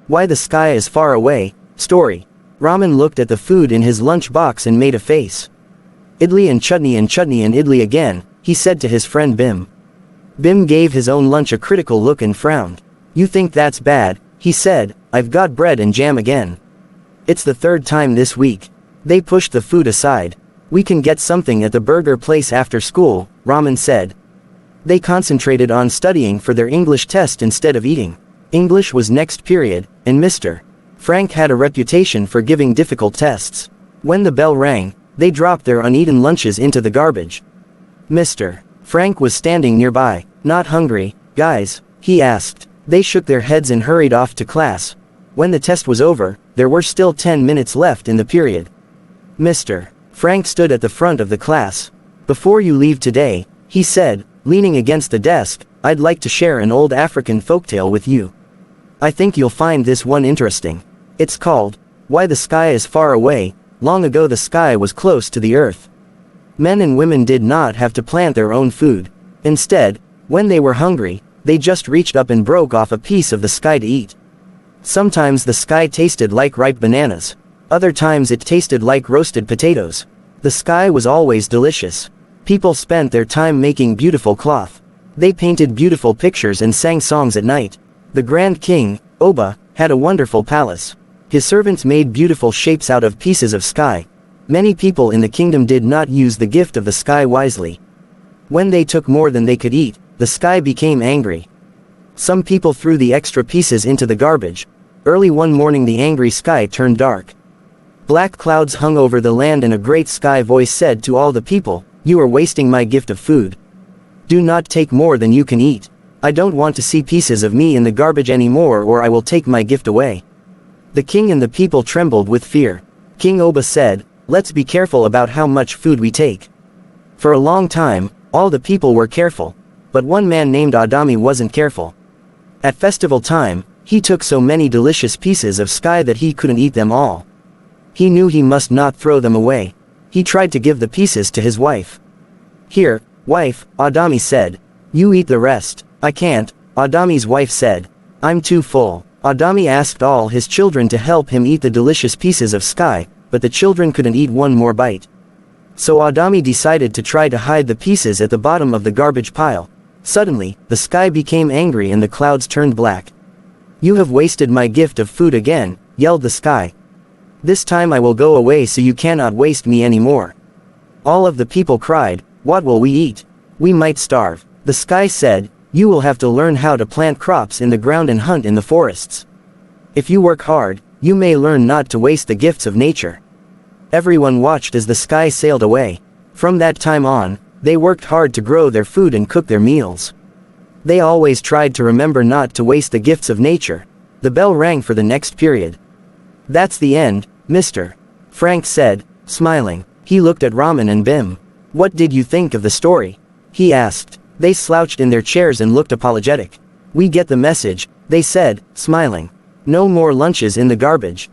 Why the Sky is Far Away, Story. Raman looked at the food in his lunch box and made a face. Idli and chutney and idli again, he said to his friend Bim. Bim gave his own lunch a critical look and frowned. You think that's bad, he said, I've got bread and jam again. It's the third time this week. They pushed the food aside. We can get something at the burger place after school, Raman said. They concentrated on studying for their English test instead of eating. English was next period, and Mr. Frank had a reputation for giving difficult tests. When the bell rang, they dropped their uneaten lunches into the garbage. Mr. Frank was standing nearby. Not hungry, guys? He asked. They shook their heads and hurried off to class. When the test was over, there were still 10 minutes left in the period. Mr. Frank stood at the front of the class. Before you leave today, he said, leaning against the desk, I'd like to share an old African folktale with you. I think you'll find this one interesting. It's called, Why the Sky is Far Away. Long ago the sky was close to the earth. Men and women did not have to plant their own food. Instead, when they were hungry, they just reached up and broke off a piece of the sky to eat. Sometimes the sky tasted like ripe bananas. Other times it tasted like roasted potatoes. The sky was always delicious. People spent their time making beautiful cloth. They painted beautiful pictures and sang songs at night. The Grand King, Oba, had a wonderful palace. His servants made beautiful shapes out of pieces of sky. Many people in the kingdom did not use the gift of the sky wisely. When they took more than they could eat, the sky became angry. Some people threw the extra pieces into the garbage. Early one morning the angry sky turned dark. Black clouds hung over the land and a great sky voice said to all the people, You are wasting my gift of food. Do not take more than you can eat. I don't want to see pieces of me in the garbage anymore or I will take my gift away. The king and the people trembled with fear. King Oba said, Let's be careful about how much food we take. For a long time, all the people were careful. But one man named Adami wasn't careful. At festival time, he took so many delicious pieces of sky that he couldn't eat them all. He knew he must not throw them away. He tried to give the pieces to his wife. Here, wife, Adami said. You eat the rest. I can't, Adami's wife said. I'm too full. Adami asked all his children to help him eat the delicious pieces of sky, but the children couldn't eat one more bite. So Adami decided to try to hide the pieces at the bottom of the garbage pile. Suddenly, the sky became angry and the clouds turned black. You have wasted my gift of food again, yelled the sky. This time I will go away so you cannot waste me anymore. All of the people cried, What will we eat? We might starve. The sky said, You will have to learn how to plant crops in the ground and hunt in the forests. If you work hard, you may learn not to waste the gifts of nature. Everyone watched as the sky sailed away. From that time on, they worked hard to grow their food and cook their meals. They always tried to remember not to waste the gifts of nature. The bell rang for the next period. That's the end, Mr. Frank said, smiling. He looked at Raman and Bim. What did you think of the story? He asked. They slouched in their chairs and looked apologetic. We get the message, they said, smiling. No more lunches in the garbage.